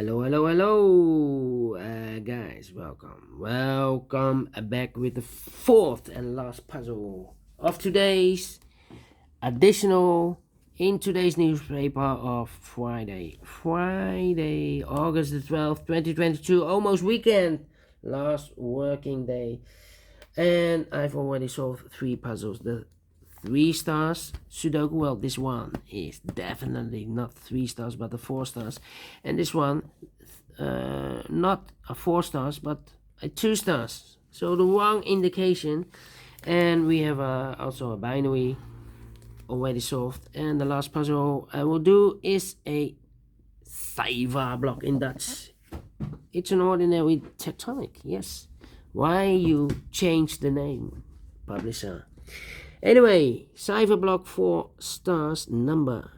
Hello, guys. Welcome back with the fourth and last puzzle of today's additional in today's newspaper of Friday, August the 12th, 2022, almost weekend, last working day, and I've already solved three puzzles. The 3 stars Sudoku, well, this one is definitely not 3 stars but the 4 stars, and this one not a 4 stars but a 2 stars, so the wrong indication. And we have also a binary already solved, and the last puzzle I will do is a Cypher block in Dutch. It's an ordinary tectonic. Yes, why you change the name, publisher? Anyway, Cypher block 4 stars number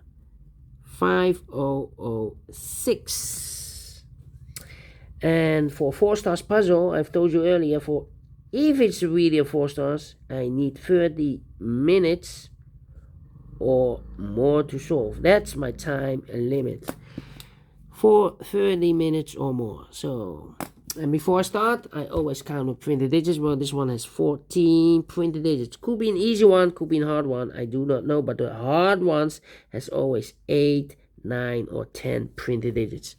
5006. And for 4 stars puzzle, I've told you earlier, for if it's really a 4 stars, I need 30 minutes or more to solve. That's my time limit, for 30 minutes or more. So, and before I start, I always count the printed digits. Well, this one has 14 printed digits. Could be an easy one, could be a hard one, I do not know, but the hard ones has always 8, 9 or 10 printed digits.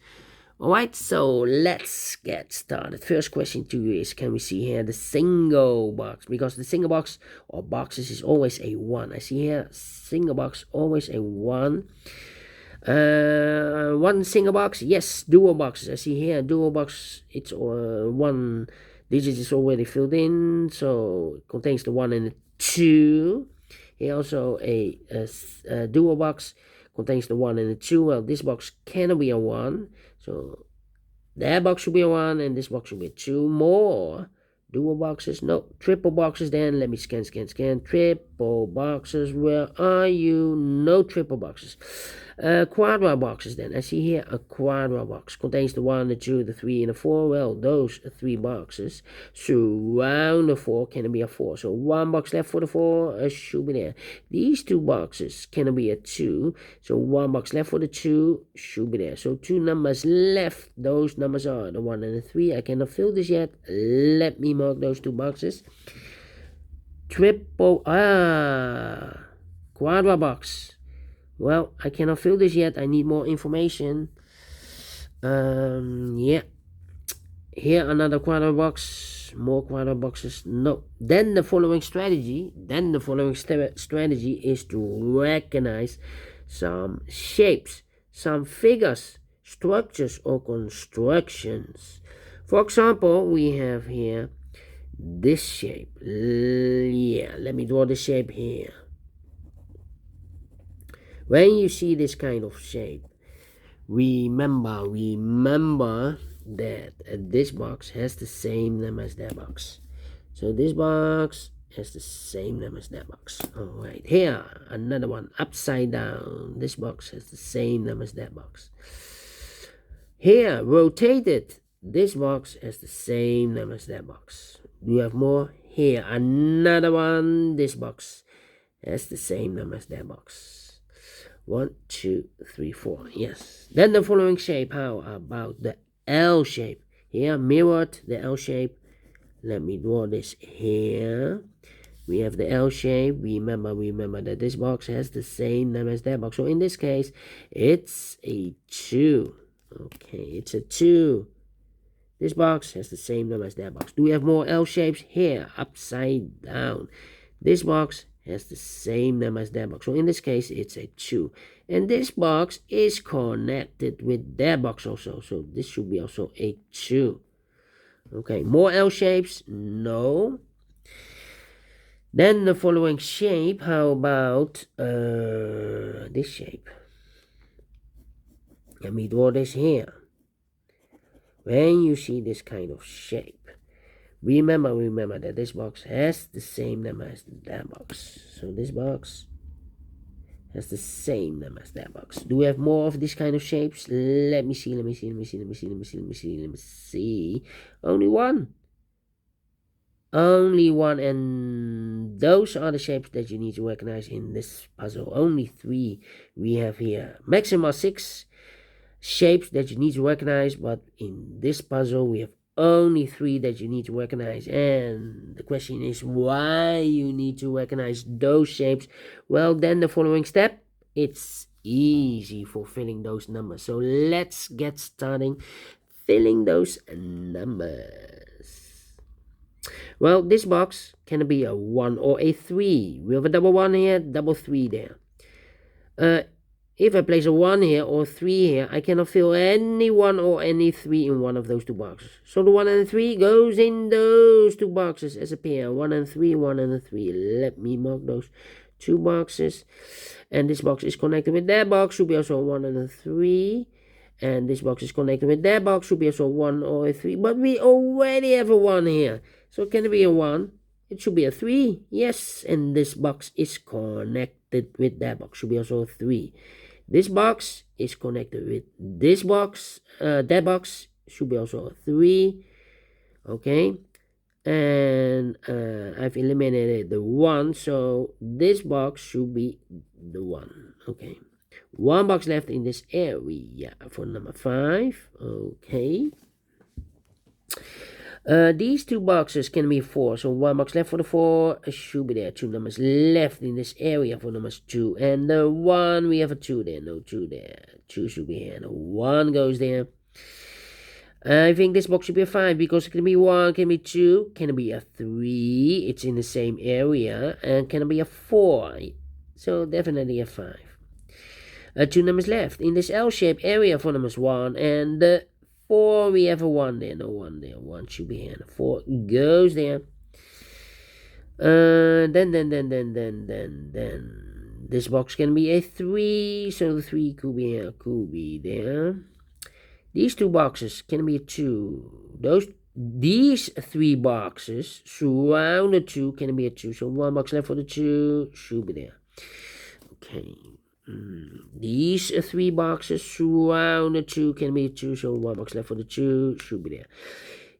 Alright, so let's get started. First question to you is, can we see here the single box? Because the single box or boxes is always a 1. I see here single box always a 1. One single box, yes. Dual boxes, I see here dual box, it's 1 digit is already filled in, so it contains the 1 and the 2. Here also a dual box contains the 1 and the 2. Well, this box cannot be a 1, so that box should be a 1 and this box should be a 2. More dual boxes, no, triple boxes. Then let me scan. Triple boxes, where are you? No triple boxes. Quadra boxes, then I see here a quadra box contains the 1, the 2, the 3 and the 4. Well, those 3 boxes surround the 4, can be a 4, so 1 box left for the 4 should be there. These 2 boxes can be a 2, so 1 box left for the 2 should be there. So 2 numbers left, those numbers are the 1 and the 3. I cannot fill this yet. Let me mark those 2 boxes. Quadra box. Well, I cannot fill this yet. I need more information. Yeah. Here another quadra box. More quadra boxes. No. Then the following strategy. Is to recognize some shapes, some figures, structures or constructions. For example, we have here this shape. Yeah, let me draw the shape here. When you see this kind of shape, remember that this box has the same name as that box. So this box has the same name as that box. Alright, here another one upside down. This box has the same name as that box. Here rotated. This box has the same name as that box. Do you have more? Here another one. This box has the same name as that box. 1, 2, 3, 4. Yes. Then the following shape. How about the L shape? Here mirrored the L shape. Let me draw this here. We have the L shape. Remember that this box has the same name as that box. So in this case, it's a 2. Okay, it's a 2. This box has the same name as that box. Do we have more L shapes? Here, upside down. This box has the same name as that box. So in this case, it's a 2. And this box is connected with that box also. So this should be also a 2. Okay, more L shapes? No. Then the following shape. How about this shape? Let me draw this here. When you see this kind of shape, remember that this box has the same name as that box. So this box has the same name as that box. Do we have more of this kind of shapes? Let me see. Only one. And those are the shapes that you need to recognize in this puzzle. Only 3 we have here. Maximum 6. shapes that you need to recognize, but in this puzzle we have only 3 that you need to recognize. And the question is why you need to recognize those shapes. Well, then the following step, it's easy for filling those numbers. So let's get starting filling those numbers. Well, this box can be a 1 or a 3. We have a double 1 here, double 3 there. If I place a 1 here or 3 here, I cannot fill any 1 or any 3 in one of those 2 boxes. So the 1 and the 3 goes in those 2 boxes as a pair. 1 and 3, 1 and 3. Let me mark those 2 boxes. And this box is connected with that box. Should be also a 1 and a 3. And this box is connected with that box. Should be also a 1 or a 3. But we already have a 1 here. So can it be a 1? It should be a 3. Yes. And this box is connected with that box. Should be also a 3. This box is connected with this box. That box should be also a 3. Okay. And I've eliminated the 1. So this box should be the 1. Okay. 1 box left in this area for number 5. Okay. These 2 boxes can be 4, so 1 box left for the 4 should be there. 2 numbers left in this area for numbers 2, and the 1 we have a 2 there, no 2 there. 2 should be here, and 1 goes there. I think this box should be a 5 because it can be 1, can be 2, can be a 3. It's in the same area, and can be a 4. So definitely a 5. 2 numbers left in this L-shaped area for numbers 1 and the 4. We have a 1 there, no 1 there. 1 should be here. 4 goes there. Then this box can be a 3, so the 3 could be here, could be there. These 2 boxes can be a 2. These 3 boxes surround the 2 can be a 2, so 1 box left for the 2 should be there. Okay. These 3 boxes surround the 2 can be a 2, so 1 box left for the 2 should be there.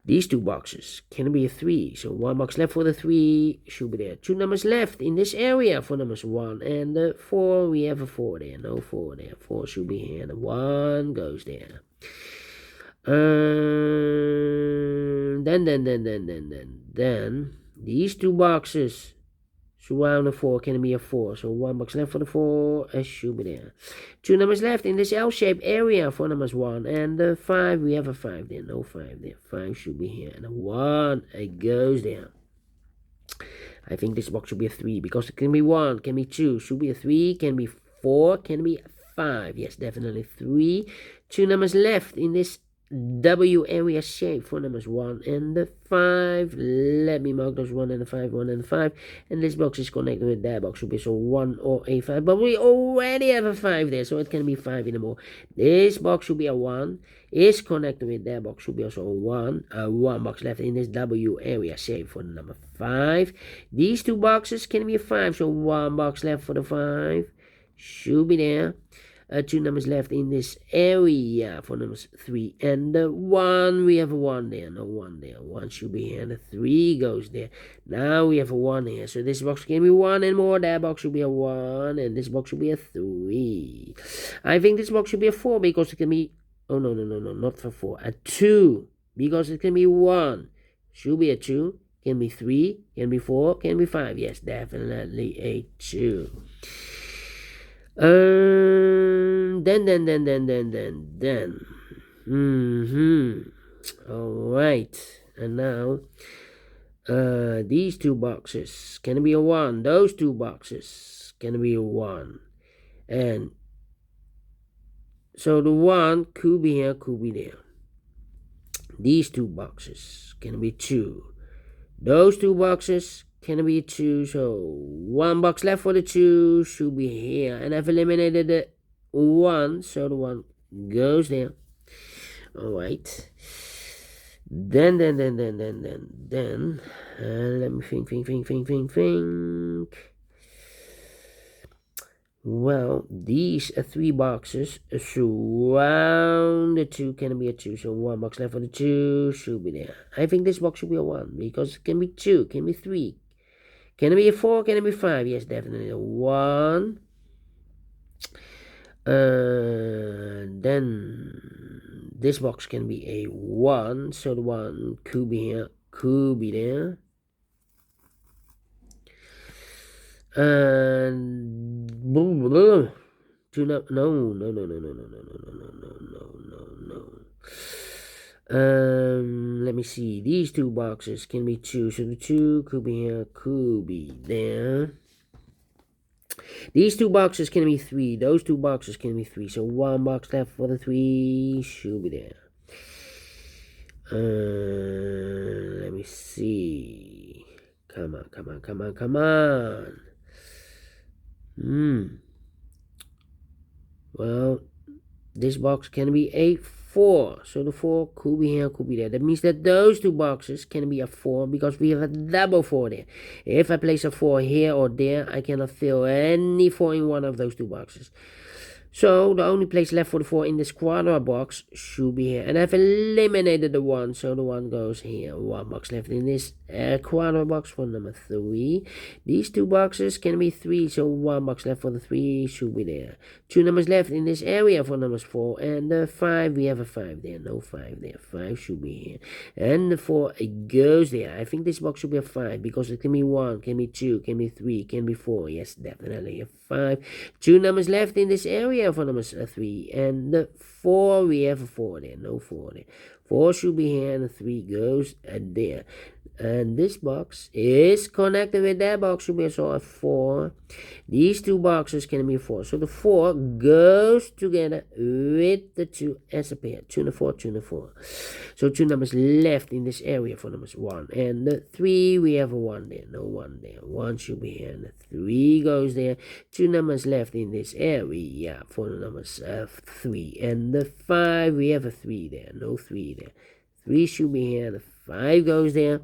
These 2 boxes can be a 3, so 1 box left for the 3 should be there. 2 numbers left in this area for numbers 1 and the 4. We have a 4 there, no 4 there. 4 should be here, and 1 goes there. Then these 2 boxes surround the 4 can be a 4, so 1 box left for the 4 should be there. 2 numbers left in this L-shaped area for numbers 1 and the 5. We have a 5 there, no 5 there. 5 should be here, and 1 goes there. I think this box should be a 3 because it can be 1, can be 2, should be a 3, can be 4, can be 5. Yes, definitely 3. 2 numbers left in this W area shape for numbers 1 and the 5. Let me mark those 1 and the 5, 1 and the 5. And this box is connected with that box. Should be so 1 or a 5. But we already have a 5 there, so it can be 5 anymore. This box should be a 1. Is connected with that box. Should be also a 1. A 1 box left in this W area shape for number 5. These 2 boxes can be a 5. So 1 box left for the 5. Should be there. 2 numbers left in this area for numbers 3 and the 1. We have a 1 there, no 1 there. 1 should be here, and the 3 goes there. Now we have a 1 here, so this box can be 1 and more. That box should be a 1, and this box should be a 3. I think this box should be a 4 because it can be, oh no, not for 4, a 2 because it can be 1. Should be a 2, can be 3, can be 4, can be 5. Yes, definitely a 2. All right, and now these 2 boxes can be a 1. Those 2 boxes can be a 1, and so the 1 could be here, could be there. These 2 boxes can be 2. Those 2 boxes can be 2, so 1 box left for the 2 should be here, and I've eliminated the 1, so the 1 goes there. All right. Then let me think. Well, these 3 boxes surround the 2 can be a 2, so 1 box left for the 2 should be there. I think this box should be a 1 because it can be 2, can be 3, can it be a 4, can it be 5? Yes, definitely a 1. Then this box can be a 1, so the 1 could be here, could be there. And two, no. Let me see. These two boxes can be 2, so the 2 could be here, could be there. These two boxes can be 3. Those two boxes can be 3. So 1 box left for the 3 should be there. Let me see. Come on. Well, this box can be a 4. So the 4 could be here, could be there. That means that those two boxes can be a 4 because we have a double 4 there. If I place a 4 here or there, I cannot fill any 4 in one of those two boxes. So the only place left for the 4 in this quarter box should be here. And I've eliminated the 1, so the 1 goes here. 1 box left in this quarter box for number 3. These two boxes can be 3, so 1 box left for the 3 should be there. 2 numbers left in this area for numbers 4. And the 5, we have a 5 there. No 5 there. 5 should be here. And the 4, it goes there. I think this box should be a 5 because it can be 1, can be 2, can be 3, can be 4. Yes, definitely a 5. 2 numbers left in this area for numbers 3. And the 4, we have a 4 there. No 4 there. 4 should be here and the 3 goes there. And this box is connected with that box, should be also a 4. These two boxes can be 4. So the 4 goes together with the 2 as a pair. 2 and a 4, 2 and a 4. So 2 numbers left in this area for numbers 1. And the 3, we have a 1 there. No 1 there. 1 should be here. And the 3 goes there. 2 numbers left in this area for the numbers 3. And the 5, we have a 3 there. No 3 there. 3 should be here. The 5 goes there.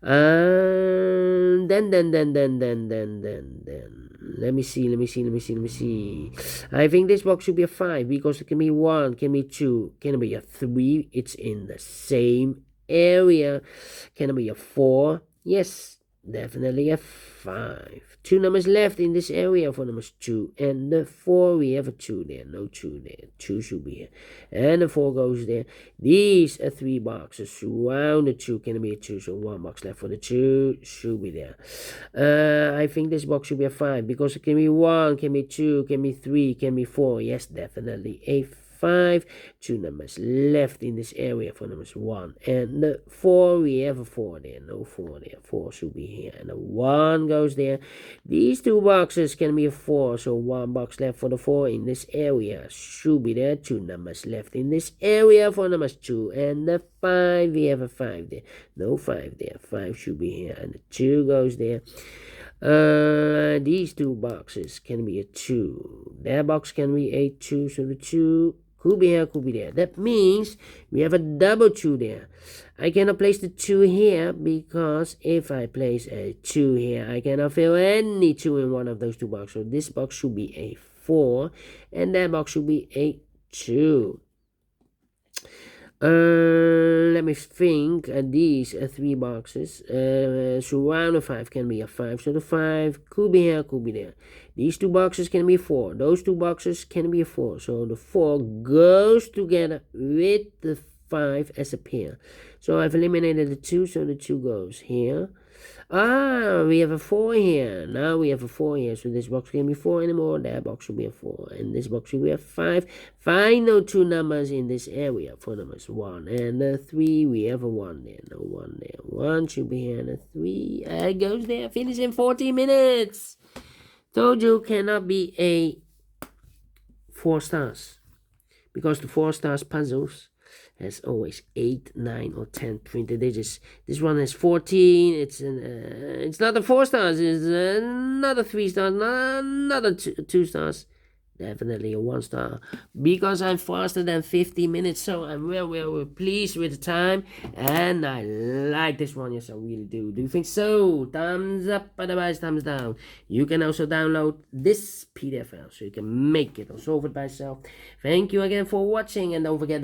And then. Let me see. I think this box should be a 5 because it can be 1, can be 2, can be a 3. It's in the same area. Can it be a 4? Yes, definitely a 5. 2 numbers left in this area for numbers 2. And the 4, we have a 2 there. No 2 there. 2 should be here. And the 4 goes there. These are 3 boxes surround the 2. Can be a 2. So 1 box left for the 2 should be there. I think this box should be a 5 because it can be 1, can be 2, can be 3, can be 4. Yes, definitely a 5. 2 numbers left in this area for numbers 1. And the 4, we have a 4 there. No 4 there. 4 should be here. And the 1 goes there. These two boxes can be a 4. So 1 box left for the 4 in this area should be there. 2 numbers left in this area for numbers 2. And the 5, we have a 5 there. No 5 there. 5 should be here. And the 2 goes there. These two boxes can be a 2. That box can be a 2. So the 2 could be here, could be there. That means we have a double 2 there. I cannot place the 2 here because if I place a 2 here, I cannot fill any 2 in one of those two boxes. So this box should be a 4 and that box should be a 2. Let me think. These 3 boxes. Surround the 5 can be a 5. So the 5 could be here, could be there. These 2 boxes can be 4. Those 2 boxes can be a 4. So the 4 goes together with the 5 as a pair. So I've eliminated the 2. So the 2 goes here. We have a 4 here. Now we have a 4 here. So this box can be 4 anymore. That box should be a 4. And this box should be a 5. Final 2 numbers in this area for numbers 1. And the 3, we have a 1 there. No 1 there. 1 should be here. And the 3 goes there. Finish in 40 minutes. Told you cannot be a 4 stars. Because the 4 stars puzzles has always 8, 9, or 10 printed digits. This one has 14. It's not a 4 stars. It's another 3 stars. Another 2 stars. Definitely a 1 star because I'm faster than 50 minutes. So I'm well pleased with the time, and I like this one. Yes, I really do. Do you think so? Thumbs up, otherwise thumbs down. You can also download this PDF file so you can make it or solve it by yourself. Thank you again for watching, and don't forget,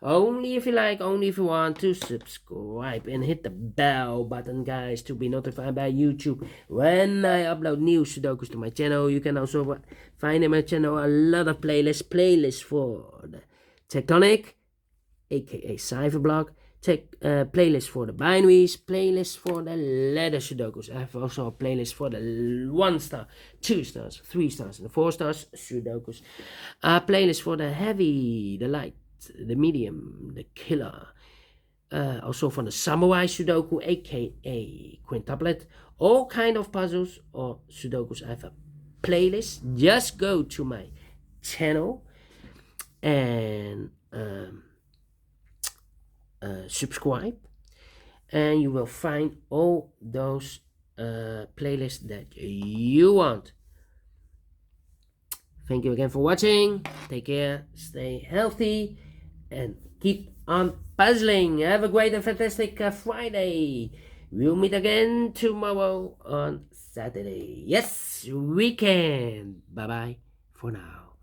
only if you like, only if you want, to subscribe and hit the bell button, guys, to be notified by YouTube when I upload new Sudokus to my channel. You can also find in my channel a lot of playlists for the Tectonic, aka cipher block, playlist for the binaries, playlist for the letter Sudokus. I have also a playlist for the 1 star, 2 stars, 3 stars, and the 4 stars Sudokus. A playlist for the heavy, the light, the medium, the killer. Also for the samurai Sudoku, aka quintuplet, all kind of puzzles or Sudokus. I have a playlist. Just go to my channel and subscribe, and you will find all those playlists that you want. Thank you again for watching. Take care, stay healthy, and keep on puzzling. Have a great and fantastic Friday. We'll meet again tomorrow on Saturday. Yes, weekend. Bye bye for now.